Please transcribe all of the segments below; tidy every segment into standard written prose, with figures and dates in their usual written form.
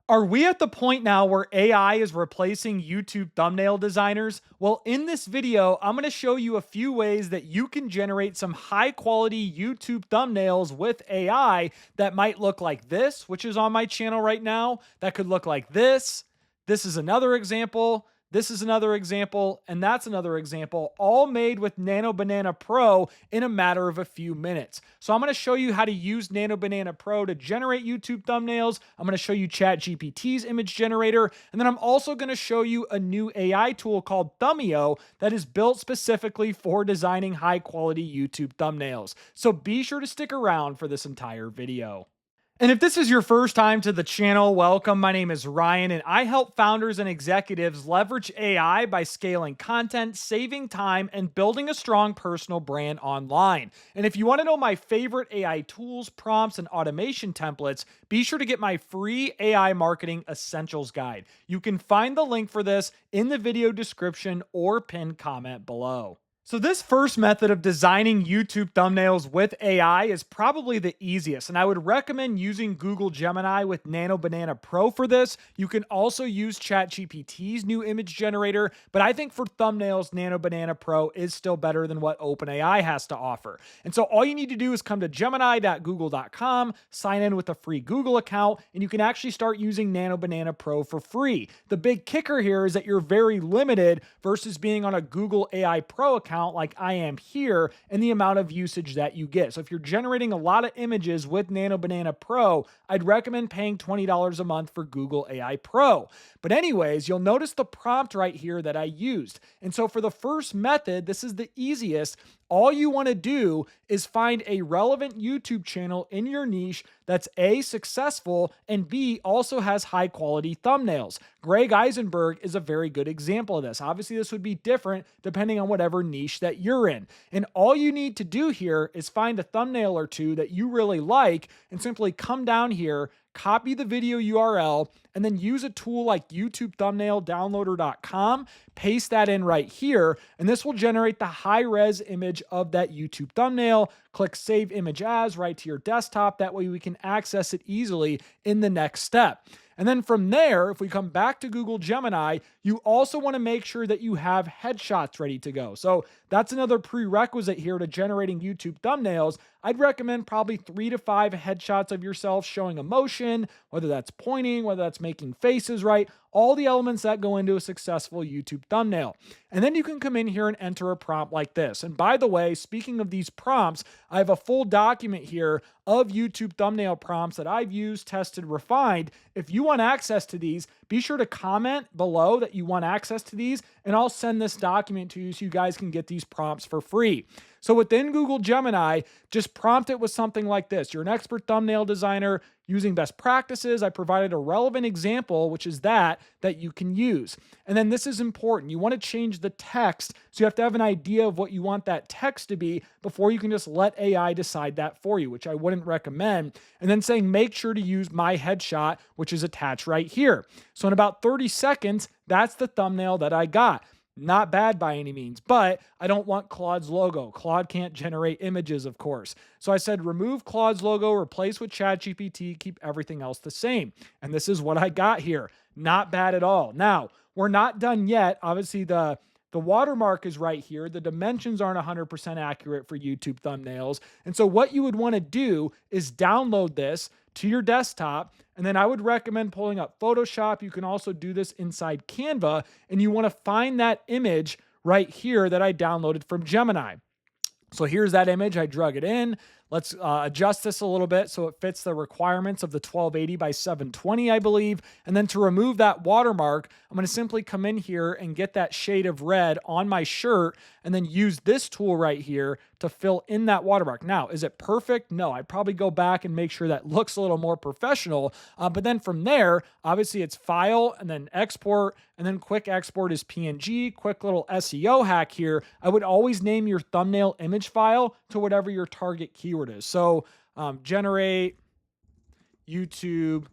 Are we at the point now where AI is replacing YouTube thumbnail designers? Well, in this video, I'm going to show you a few ways that you can generate some high quality YouTube thumbnails with AI that might look like this, which is on my channel right now. That could look like this. This is another example. This is another example, and that's another example, all made with Nano Banana Pro in a matter of a few minutes. So I'm going to show you how to use Nano Banana Pro to generate YouTube thumbnails. I'm going to show you ChatGPT's image generator, and then I'm also going to show you a new AI tool called Thumio that is built specifically for designing high quality YouTube thumbnails. So be sure to stick around for this entire video. And if this is your first time to the channel, welcome. My name is Ryan, and I help founders and executives leverage AI by scaling content, saving time, and building a strong personal brand online. And if you want to know my favorite AI tools, prompts, and automation templates, be sure to get my free AI Marketing Essentials Guide. You can find the link for this in the video description or pinned comment below. So this first method of designing YouTube thumbnails with AI is probably the easiest, and I would recommend using Google Gemini with Nano Banana Pro for this. You can also use ChatGPT's new image generator, but I think for thumbnails, Nano Banana Pro is still better than what OpenAI has to offer. And so all you need to do is come to gemini.google.com, sign in with a free Google account, and you can actually start using Nano Banana Pro for free. The big kicker here is that you're very limited versus being on a Google AI Pro account like I am here and the amount of usage that you get. So if you're generating a lot of images with Nano Banana Pro, I'd recommend paying $20 a month for Google AI Pro. But anyways, you'll notice the prompt right here that I used. And so for the first method, this is the easiest. All you want to do is find a relevant YouTube channel in your niche that's A, successful, and B, also has high quality thumbnails. Greg Eisenberg is a very good example of this. Obviously, this would be different depending on whatever niche that you're in. And all you need to do here is find a thumbnail or two that you really like and simply come down here, copy the video URL, and then use a tool like YouTube Thumbnail Downloader.com, paste that in right here, and this will generate the high-res image of that YouTube thumbnail. Click Save Image As right to your desktop. That way we can access it easily in the next step. And then from there, if we come back to Google Gemini, you also want to make sure that you have headshots ready to go. So that's another prerequisite here to generating YouTube thumbnails. I'd recommend probably 3 to 5 headshots of yourself showing emotion, whether that's pointing, whether that's making faces, right? All the elements that go into a successful YouTube thumbnail. And then you can come in here and enter a prompt like this. And by the way, speaking of these prompts, I have a full document here of YouTube thumbnail prompts that I've used, tested, refined. If you want access to these, be sure to comment below that you want access to these, and I'll send this document to you so you guys can get these prompts for free. So within Google Gemini, just prompt it with something like this. You're an expert thumbnail designer using best practices. I provided a relevant example, which is that you can use. And then this is important. You want to change the text. So you have to have an idea of what you want that text to be before you can just let AI decide that for you, which I wouldn't recommend. And then saying, make sure to use my headshot, which is attached right here. So in about 30 seconds, that's the thumbnail that I got. Not bad by any means, but I don't want Claude's logo. Claude can't generate images, of course. So I said, remove Claude's logo, replace with ChatGPT, keep everything else the same. And this is what I got here. Not bad at all. Now, we're not done yet. Obviously, the watermark is right here. The dimensions aren't 100% accurate for YouTube thumbnails. And so what you would want to do is download this to your desktop. And then I would recommend pulling up Photoshop. You can also do this inside Canva. And you want to find that image right here that I downloaded from Gemini. So here's that image. I drug it in. Let's adjust this a little bit so it fits the requirements of the 1280 by 720, I believe. And then to remove that watermark, I'm going to simply come in here and get that shade of red on my shirt and then use this tool right here to fill in that watermark. Now, is it perfect? No, I'd probably go back and make sure that looks a little more professional. But then from there, obviously it's file and then export, and then quick export is PNG. Quick little SEO hack here. I would always name your thumbnail image file to whatever your target keyword is. So generate YouTube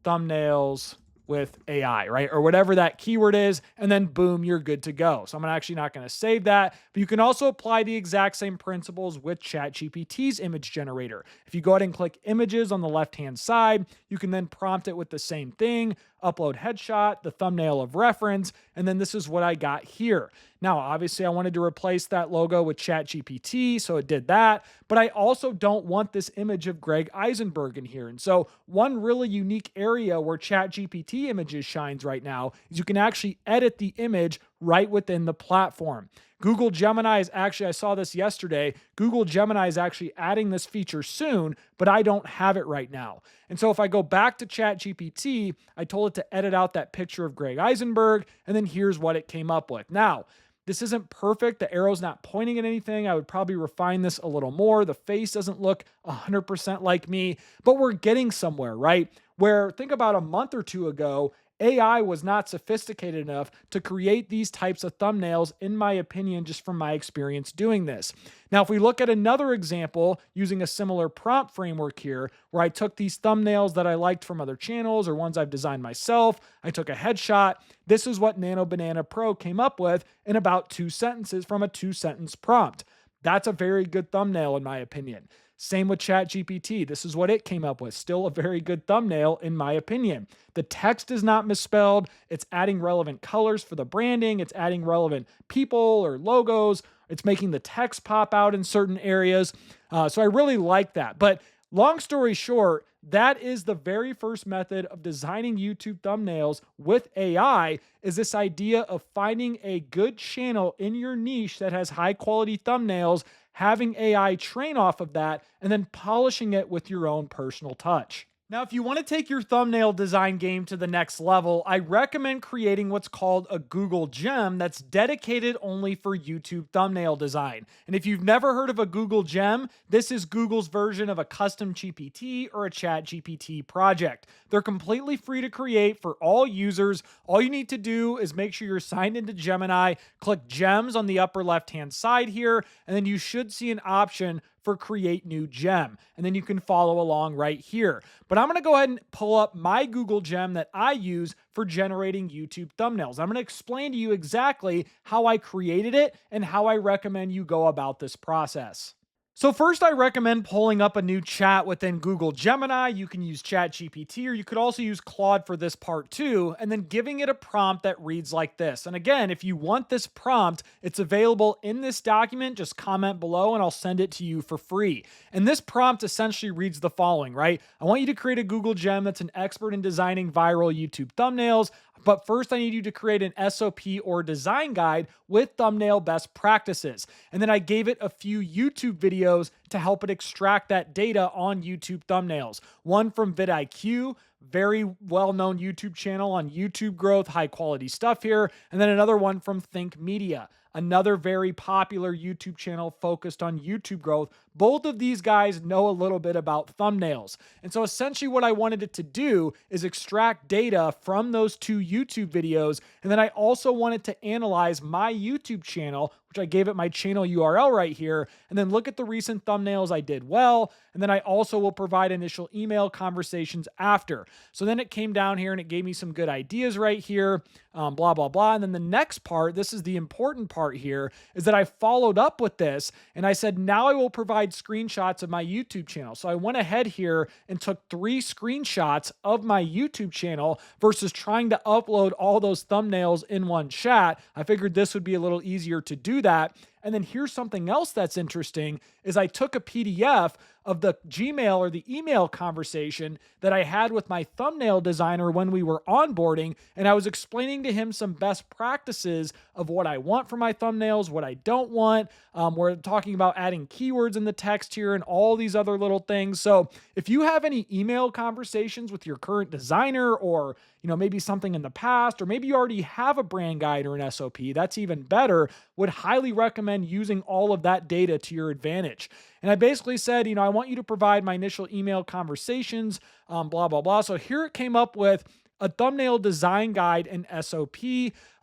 thumbnails with AI, right? Or whatever that keyword is, and then boom, you're good to go. So I'm actually not going to save that, but you can also apply the exact same principles with ChatGPT's image generator. If you go ahead and click images on the left-hand side, you can then prompt it with the same thing, upload headshot, the thumbnail of reference, and then this is what I got here. Now, obviously, I wanted to replace that logo with ChatGPT, so it did that, but I also don't want this image of Greg Eisenberg in here. And so one really unique area where ChatGPT images shines right now is you can actually edit the image right within the platform. Google Gemini is actually, I saw this yesterday, Google Gemini is actually adding this feature soon, but I don't have it right now. And so if I go back to ChatGPT, I told it to edit out that picture of Greg Eisenberg, and then here's what it came up with. Now, this isn't perfect. The arrow's not pointing at anything. I would probably refine this a little more. The face doesn't look 100% like me, but we're getting somewhere, right? Where think about a month or two ago, AI was not sophisticated enough to create these types of thumbnails, in my opinion, just from my experience doing this. Now, if we look at another example using a similar prompt framework here, where I took these thumbnails that I liked from other channels or ones I've designed myself, I took a headshot. This is what Nano Banana Pro came up with in about 2 sentences from a 2-sentence prompt. That's a very good thumbnail, in my opinion. Same with ChatGPT. This is what it came up with. Still a very good thumbnail, in my opinion. The text is not misspelled. It's adding relevant colors for the branding. It's adding relevant people or logos. It's making the text pop out in certain areas. So I really like that. But long story short, that is the very first method of designing YouTube thumbnails with AI, is this idea of finding a good channel in your niche that has high quality thumbnails, having AI train off of that, and then polishing it with your own personal touch. Now, if you want to take your thumbnail design game to the next level, I recommend creating what's called a Google Gem that's dedicated only for YouTube thumbnail design. And if you've never heard of a Google Gem, this is Google's version of a custom GPT or a ChatGPT project. They're completely free to create for all users. All you need to do is make sure you're signed into Gemini, click Gems on the upper left-hand side here, and then you should see an option for create new gem. And then you can follow along right here. But I'm going to go ahead and pull up my Google Gem that I use for generating YouTube thumbnails. I'm going to explain to you exactly how I created it and how I recommend you go about this process. So first, I recommend pulling up a new chat within Google Gemini. You can use ChatGPT, or you could also use Claude for this part too, and then giving it a prompt that reads like this. And again, if you want this prompt, it's available in this document. Just comment below and I'll send it to you for free. And this prompt essentially reads the following, right? I want you to create a Google Gem that's an expert in designing viral YouTube thumbnails. But first, I need you to create an SOP or design guide with thumbnail best practices. And then I gave it a few YouTube videos to help it extract that data on YouTube thumbnails. One from vidIQ, very well-known YouTube channel on YouTube growth, high quality stuff here. And then another one from Think Media, another very popular YouTube channel focused on YouTube growth. Both of these guys know a little bit about thumbnails. And so essentially what I wanted it to do is extract data from those 2 YouTube videos. And then I also wanted to analyze my YouTube channel, which I gave it my channel URL right here, and then look at the recent thumbnails I did well. And then I also will provide initial email conversations after. So then it came down here and it gave me some good ideas right here, blah, blah, blah. And then the next part, this is the important part here, is that I followed up with this and I said, now I will provide screenshots of my YouTube channel. So I went ahead here and took 3 screenshots of my YouTube channel versus trying to upload all those thumbnails in one chat. I figured this would be a little easier to do that. And then here's something else that's interesting is I took a PDF of the Gmail or the email conversation that I had with my thumbnail designer when we were onboarding, and I was explaining to him some best practices of what I want for my thumbnails, what I don't want. We're talking about adding keywords in the text here and all these other little things. So if you have any email conversations with your current designer, or maybe something in the past, or maybe you already have a brand guide or an SOP, that's even better. Would highly recommend using all of that data to your advantage. And I basically said, I want you to provide my initial email conversations, blah, blah, blah. So here it came up with a thumbnail design guide and SOP,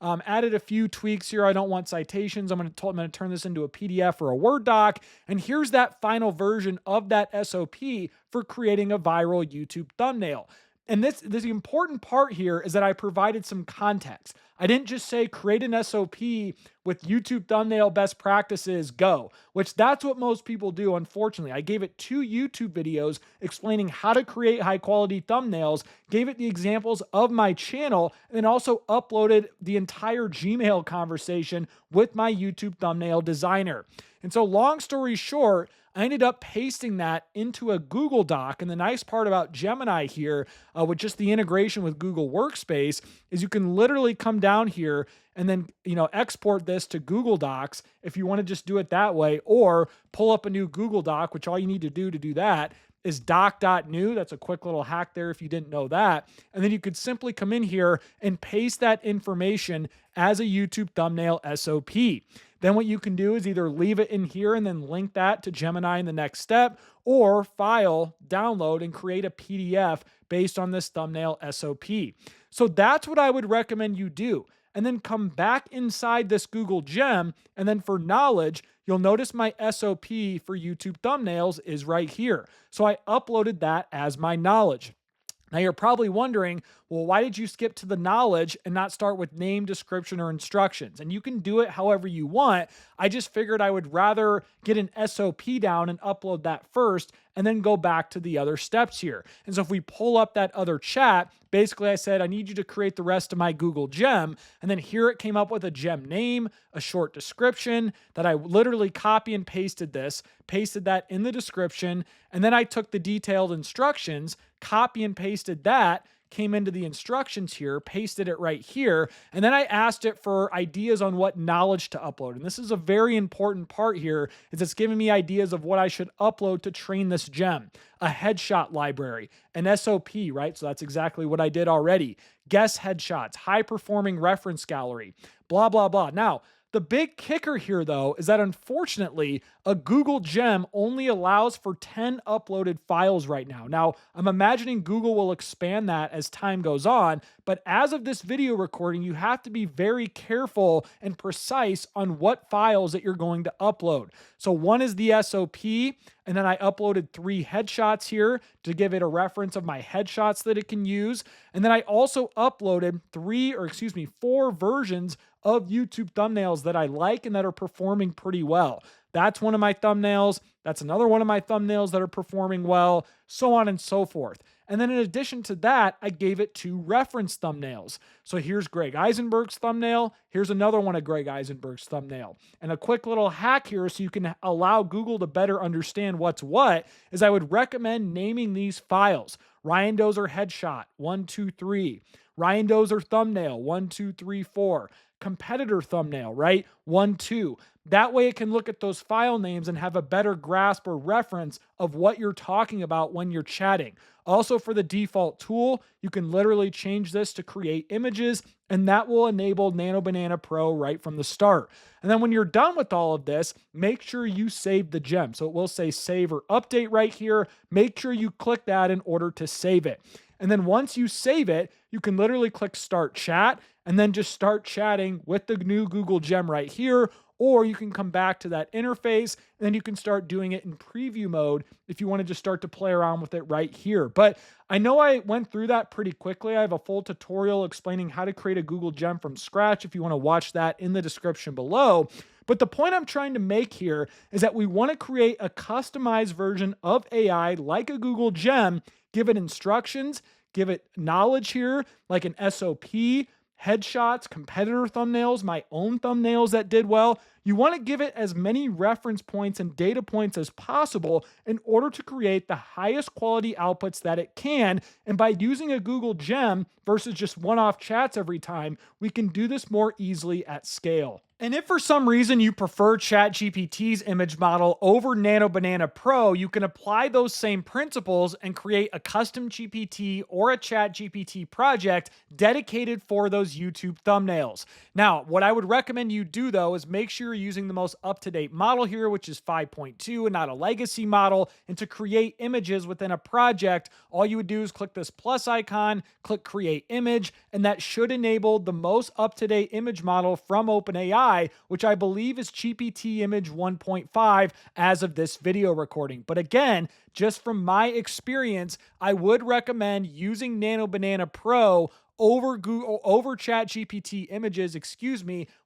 added a few tweaks here. I don't want citations. I'm going to turn this into a PDF or a Word doc. And here's that final version of that SOP for creating a viral YouTube thumbnail. And this the important part here is that I provided some context. I didn't just say create an SOP with YouTube thumbnail best practices, go, which that's what most people do, unfortunately. I gave it 2 YouTube videos explaining how to create high quality thumbnails, gave it the examples of my channel, and then also uploaded the entire Gmail conversation with my YouTube thumbnail designer. And so, long story short, I ended up pasting that into a Google Doc. And the nice part about Gemini here, with just the integration with Google Workspace, is you can literally come down here and then export this to Google Docs if you want to just do it that way, or pull up a new Google Doc, which all you need to do that is doc.new. That's a quick little hack there if you didn't know that. And then you could simply come in here and paste that information as a YouTube thumbnail SOP. Then what you can do is either leave it in here and then link that to Gemini in the next step, or file, download, and create a PDF based on this thumbnail SOP. So that's what I would recommend you do. And then come back inside this Google Gem, and then for knowledge, you'll notice my SOP for YouTube thumbnails is right here. So I uploaded that as my knowledge. Now you're probably wondering, well, why did you skip to the knowledge and not start with name, description, or instructions? And you can do it however you want. I just figured I would rather get an SOP down and upload that first and then go back to the other steps here. And so if we pull up that other chat, basically I said, I need you to create the rest of my Google Gem. And then here it came up with a gem name, a short description that I literally copy and pasted that in the description. And then I took the detailed instructions, copy and pasted that, came into the instructions here, pasted it right here, and then I asked it for ideas on what knowledge to upload. And this is a very important part here, is it's giving me ideas of what I should upload to train this gem. A headshot library, an SOP, right? So that's exactly what I did already. Guest headshots, high performing reference gallery, blah, blah, blah. Now, the big kicker here, though, is that unfortunately, a Google Gem only allows for 10 uploaded files right now. Now, I'm imagining Google will expand that as time goes on, but as of this video recording, you have to be very careful and precise on what files that you're going to upload. So one is the SOP, and then I uploaded 3 headshots here to give it a reference of my headshots that it can use. And then I also uploaded 4 versions of YouTube thumbnails that I like and that are performing pretty well. That's one of my thumbnails. That's another one of my thumbnails that are performing well, so on and so forth. And then in addition to that, I gave it 2 reference thumbnails. So here's Greg Eisenberg's thumbnail. Here's another one of Greg Eisenberg's thumbnail. And a quick little hack here so you can allow Google to better understand what's what is I would recommend naming these files. Ryan Dozer headshot, 1, 2, 3. Ryan Dozer thumbnail, 1, 2, 3, 4. Competitor thumbnail, right? 1, 2. That way it can look at those file names and have a better grasp or reference of what you're talking about when you're chatting. Also, for the default tool, you can literally change this to create images, and that will enable Nano Banana Pro right from the start. And then when you're done with all of this, make sure you save the gem. So it will say save or update right here. Make sure you click that in order to save it. And then once you save it, you can literally click start chat and then just start chatting with the new Google Gem right here. Or you can come back to that interface and then you can start doing it in preview mode if you want to just start to play around with it right here. But I know I went through that pretty quickly. I have a full tutorial explaining how to create a Google Gem from scratch if you want to watch that in the description below. But the point I'm trying to make here is that we want to create a customized version of AI like a Google Gem, give it instructions, give it knowledge here, like an SOP, headshots, competitor thumbnails, my own thumbnails that did well. You want to give it as many reference points and data points as possible in order to create the highest quality outputs that it can. And by using a Google Gem versus just one-off chats every time, we can do this more easily at scale. And if for some reason you prefer ChatGPT's image model over Nano Banana Pro, you can apply those same principles and create a custom GPT or a ChatGPT project dedicated for those YouTube thumbnails. Now, what I would recommend you do though is make sure using the most up-to-date model here, which is 5.2 and not a legacy model. And to create images within a project, all you would do is click this plus icon, click create image, and that should enable the most up-to-date image model from OpenAI, which I believe is GPT image 1.5 as of this video recording. But again, just from my experience, I would recommend using Nano Banana Pro over ChatGPT images,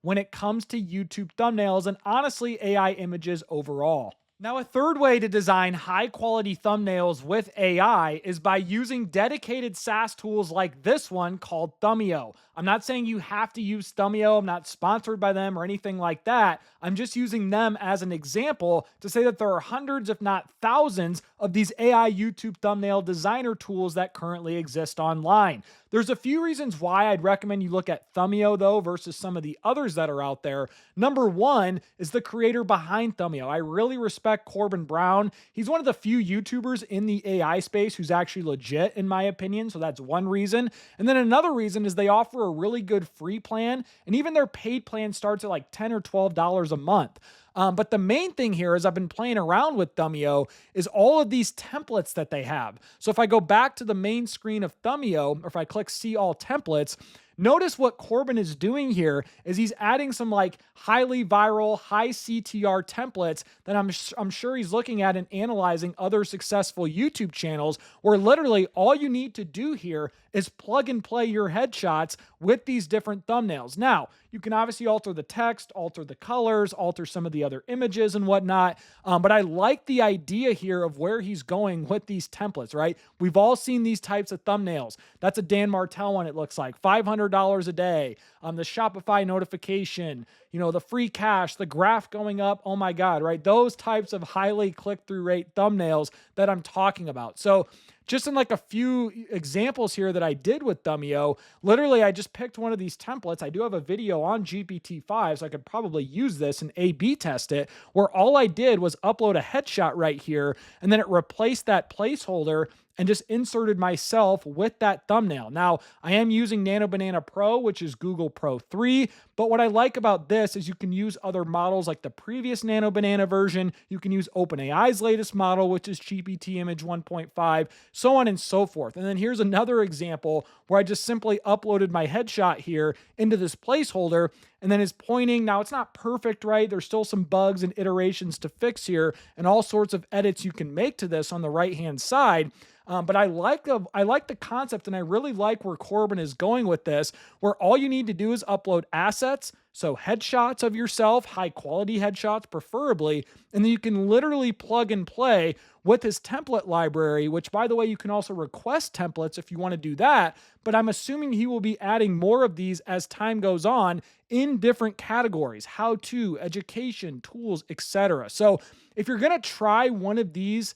when it comes to YouTube thumbnails and honestly AI images overall. Now, a third way to design high quality thumbnails with AI is by using dedicated SaaS tools like this one called Thumio. I'm not saying you have to use Thumio. I'm not sponsored by them or anything like that. I'm just using them as an example to say that there are hundreds, if not thousands, of these AI YouTube thumbnail designer tools that currently exist online. There's a few reasons why I'd recommend you look at Thumio, though, versus some of the others that are out there. Number one is the creator behind Thumio. I really respect Corbin Brown. He's one of the few YouTubers in the AI space who's actually legit, in my opinion. So that's one reason. And then another reason is they offer a really good free plan, and even their paid plan starts at like $10 or $12 a month. But the main thing here is I've been playing around with Thumio is all of these templates that they have. So if I go back to the main screen of Thumio, or if I click see all templates, notice what Corbin is doing here is he's adding some like highly viral, high CTR templates that I'm sure he's looking at and analyzing other successful YouTube channels where literally all you need to do here is plug and play your headshots with these different thumbnails. Now, you can obviously alter the text, alter the colors, alter some of the other images and whatnot. But I like the idea here of where he's going with these templates, right? We've all seen these types of thumbnails. That's a Dan Martell one, it looks like. $500 a day. The Shopify notification, the free cash, the graph going up. Oh my God, right? Those types of highly click-through rate thumbnails that I'm talking about. So just in like a few examples here that I did with Thumio, literally I just picked one of these templates. I do have a video on GPT-5, so I could probably use this and A/B test it, where all I did was upload a headshot right here, and then it replaced that placeholder and just inserted myself with that thumbnail. Now, I am using Nano Banana Pro, which is Google Pro 3, but what I like about this is you can use other models like the previous Nano Banana version. You can use OpenAI's latest model, which is GPT Image 1.5, so on and so forth. And then here's another example where I just simply uploaded my headshot here into this placeholder, and then is pointing. Now, it's not perfect, right? There's still some bugs and iterations to fix here and all sorts of edits you can make to this on the right-hand side. But I like the concept, and I really like where Corbin is going with this, where all you need to do is upload assets, so headshots of yourself, high quality headshots preferably, and then you can literally plug and play with his template library, which by the way, you can also request templates if you want to do that, but I'm assuming he will be adding more of these as time goes on in different categories: how to, education, tools, etc. So if you're going to try one of these,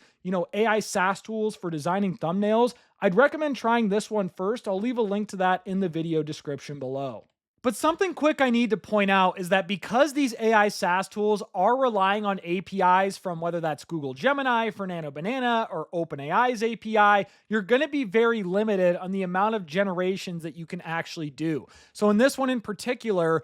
AI SaaS tools for designing thumbnails, I'd recommend trying this one first. I'll leave a link to that in the video description below. But something quick I need to point out is that because these AI SaaS tools are relying on APIs from whether that's Google Gemini for Nano Banana or OpenAI's API, you're going to be very limited on the amount of generations that you can actually do. So in this one in particular,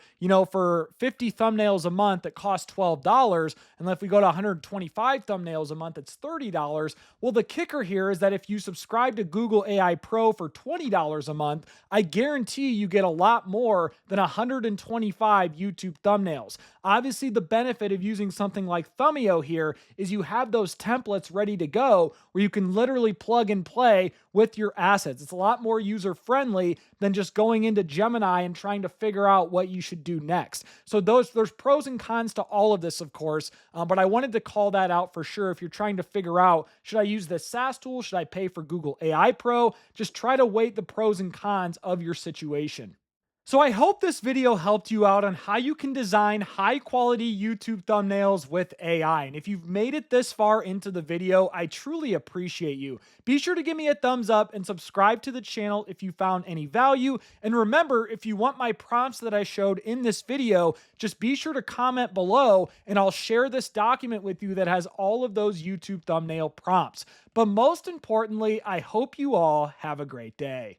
for 50 thumbnails a month, it costs $12. And if we go to 125 thumbnails a month, it's $30. Well, the kicker here is that if you subscribe to Google AI Pro for $20 a month, I guarantee you get a lot more than 125 YouTube thumbnails. Obviously, the benefit of using something like Thumio here is you have those templates ready to go where you can literally plug and play with your assets. It's a lot more user-friendly than just going into Gemini and trying to figure out what you should do next. So there's pros and cons to all of this, of course, but I wanted to call that out for sure. If you're trying to figure out, should I use this SaaS tool? Should I pay for Google AI Pro? Just try to weigh the pros and cons of your situation. So I hope this video helped you out on how you can design high quality YouTube thumbnails with AI. And if you've made it this far into the video, I truly appreciate you. Be sure to give me a thumbs up and subscribe to the channel if you found any value. And remember, if you want my prompts that I showed in this video, just be sure to comment below and I'll share this document with you that has all of those YouTube thumbnail prompts. But most importantly, I hope you all have a great day.